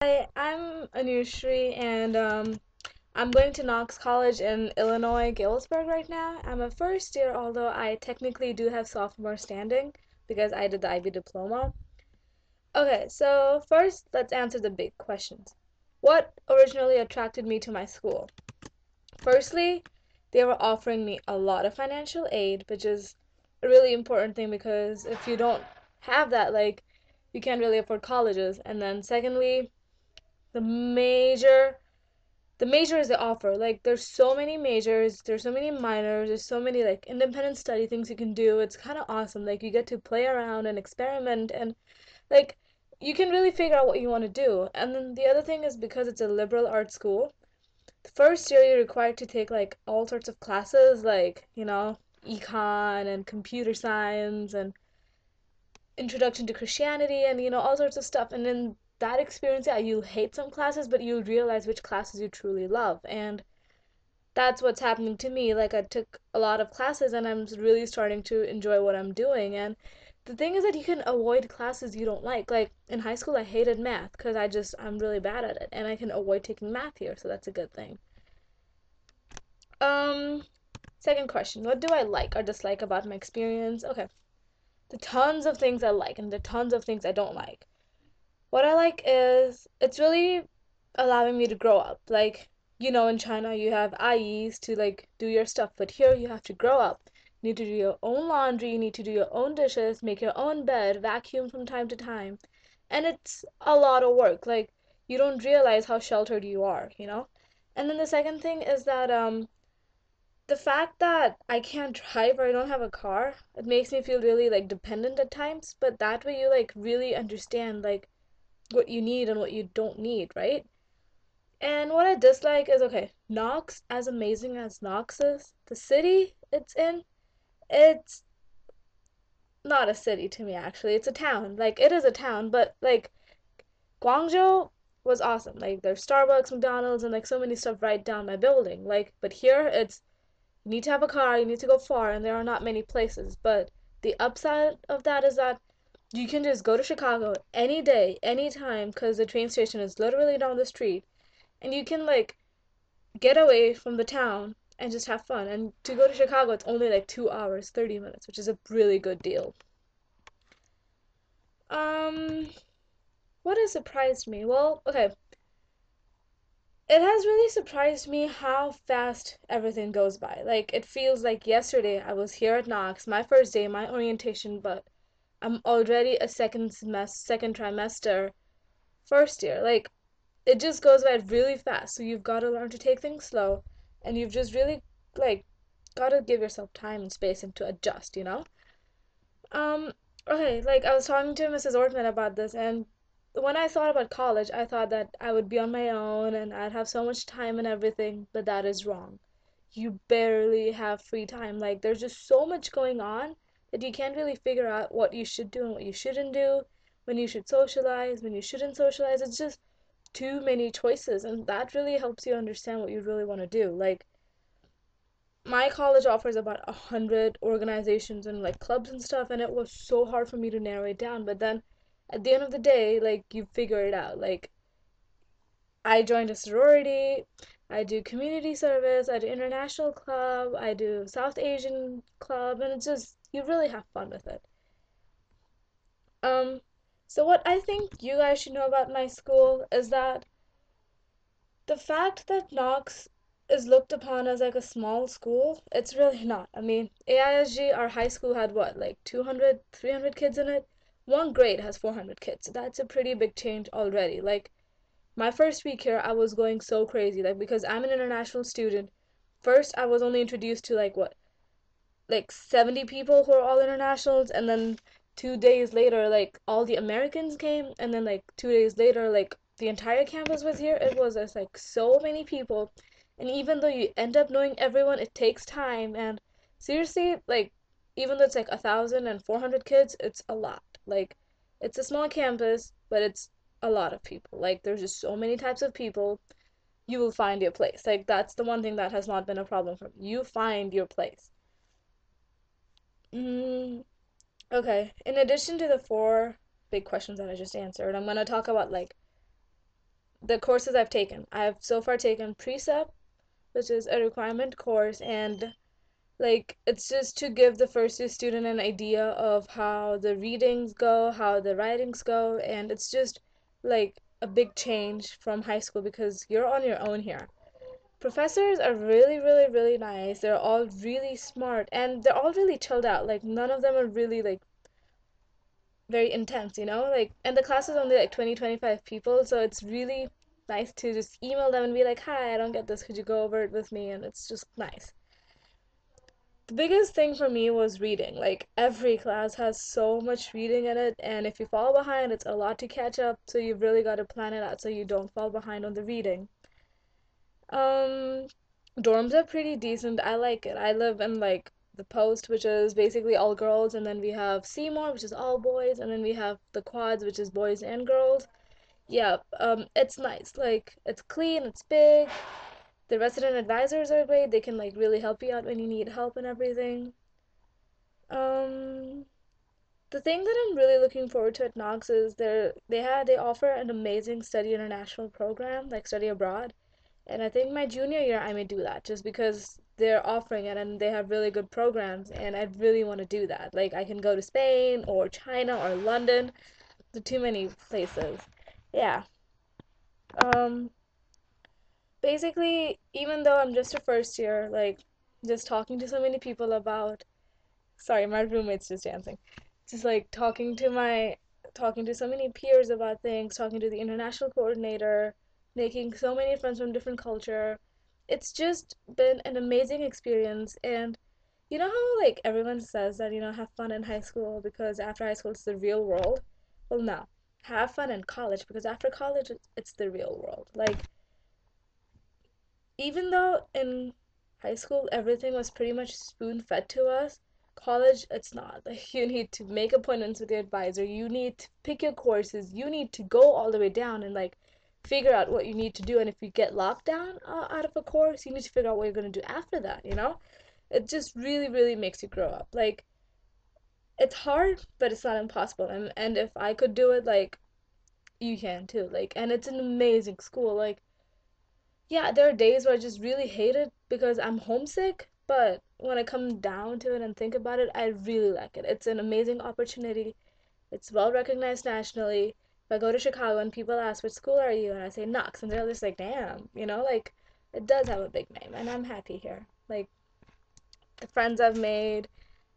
Hi, I'm Anushri, and I'm going to Knox College in Illinois, Galesburg right now. I'm a first year, although I technically do have sophomore standing because I did the IB diploma. Okay, so first, let's answer the big questions. What originally attracted me to my school? Firstly, they were offering me a lot of financial aid, which is a really important thing because if you don't have that, like, you can't really afford colleges. And then secondly, the major the majors they offer, like there's so many majors, there's so many minors, there's so many like independent study things you can do. It's kind of awesome. Like you get to play around and experiment, and like you can really figure out what you want to do. And then the other thing is, because it's a liberal arts school, the first year you're required to take like all sorts of classes, like econ and computer science and introduction to Christianity, and all sorts of stuff. And in that experience, yeah, you'll hate some classes, but you'll realize which classes you truly love. And that's what's happening to me. Like I took a lot of classes and I'm really starting to enjoy what I'm doing. And the thing is that you can avoid classes you don't like. Like in high school I hated math because I'm really bad at it, and I can avoid taking math here, so that's a good thing. Um Second question, what do I like or dislike about my experience? Okay. The tons of things I like and the tons of things I don't like. What I like is it's really allowing me to grow up. Like, in China you have IEs to like do your stuff, but here you have to grow up. You need to do your own laundry, you need to do your own dishes, make your own bed, vacuum from time to time. And it's a lot of work. Like, you don't realize how sheltered you are. And then the second thing is that the fact that I can't drive or I don't have a car, it makes me feel really like dependent at times, but that way you like really understand like what you need and what you don't need, right? And what I dislike is, okay, Knox, as amazing as Knox is, the city it's in, it's not a city to me actually. It's a town. Like it is a town, but like Guangzhou was awesome. Like there's Starbucks, McDonald's, and like so many stuff right down my building. Like, but here it's you need to have a car, you need to go far, and there are not many places. But the upside of that is that you can just go to Chicago any day, anytime, because the train station is literally down the street, and you can like get away from the town and just have fun. And to go to Chicago, it's only like 2 hours, 30 minutes, which is a really good deal. Um, what has surprised me? Well, okay, it has really surprised me how fast everything goes by. Like, it feels like yesterday I was here at Knox, my first day, my orientation, but I'm already a second trimester, first year. Like, it just goes by really fast. So you've got to learn to take things slow, and you've just really like got to give yourself time and space and to adjust. Um, okay, like I was talking to Mrs. Ortman about this, and when I thought about college, I thought that I would be on my own and I'd have so much time and everything, but that is wrong. You barely have free time. Like there's just so much going on that you can't really figure out what you should do and what you shouldn't do, when you should socialize, when you shouldn't socialize. It's just too many choices, and that really helps you understand what you really want to do. Like my college offers about 100 organizations and like clubs and stuff, and it was so hard for me to narrow it down. But then at the end of the day, like you figure it out. Like I joined a sorority, I do community service, I do international club, I do South Asian club, and it's just you really have fun with it. um so what I think you guys should know about my school is that the fact that Knox is looked upon as like a small school, it's really not. I mean, AISG, our high school had what, like 200, 300 kids in it? One grade has 400 kids. So that's a pretty big change already. Like, my first week here, I was going so crazy. Like, because I'm an international student, first I was only introduced to like what, like 70 people who are all internationals, and then 2 days later like all the Americans came, and then like 2 days later like the entire campus was here. It was just like so many people, and even though you end up knowing everyone, it takes time. And seriously, like even though it's like 1,400 kids, it's a lot. Like it's a small campus, but it's a lot of people. Like there's just so many types of people. You will find your place. Like that's the one thing that has not been a problem for me. You find your place. Mm, okay. In addition to the four big questions that I just answered, I'm gonna talk about like the courses I've taken. I've so far taken precept, which is a requirement course, and like it's just to give the first year student an idea of how the readings go, how the writings go, and it's just like a big change from high school because you're on your own here. Professors are really, really, really nice. They're all really smart and they're all really chilled out. Like none of them are really like very intense, you know? Like and the class is only like 20, 25 people, so it's really nice to just email them and be like, "Hi, I don't get this. Could you go over it with me?" And it's just nice. The biggest thing for me was reading. Like every class has so much reading in it, and if you fall behind, it's a lot to catch up, so you've really got to plan it out so you don't fall behind on the reading. Um, Dorms are pretty decent. I like it. I live in like the Post, which is basically all girls, and then we have Seymour, which is all boys, and then we have the Quads, which is boys and girls. Yeah, it's nice. Like it's clean, it's big. The resident advisors are great. They can like really help you out when you need help and everything. Um, the thing that I'm really looking forward to at Knox is they offer an amazing study international program, like study abroad. And I think my junior year I may do that just because they're offering it and they have really good programs and I really want to do that. Like I can go to Spain or China or London. There are too many places. Yeah. Um Basically, even though I'm just a first year, like just talking to so many people about sorry, my roommate's just dancing. Just like talking to so many peers about things, talking to the international coordinator, making so many friends from different culture. It's just been an amazing experience and you know how like everyone says that, have fun in high school because after high school it's the real world? Well, no. Have fun in college because after college it's the real world. Like even though in high school everything was pretty much spoon fed to us, college it's not. Like you need to make appointments with your advisor, you need to pick your courses, you need to go all the way down and like figure out what you need to do. And if you get locked down out of a course, you need to figure out what you're going to do after that, you know? It just really, really makes you grow up. Like it's hard, but it's not impossible. And if I could do it, like you can too. Like and it's an amazing school. Like yeah, there are days where I just really hate it because I'm homesick, but when I come down to it and think about it, I really like it. It's an amazing opportunity. It's well recognized nationally. If I go to Chicago and people ask, "Which school are you?" and I say Knox, and they're just like, "Damn," like it does have a big name, and I'm happy here. Like the friends I've made,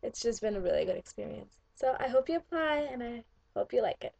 it's just been a really good experience. So I hope you apply, and I hope you like it.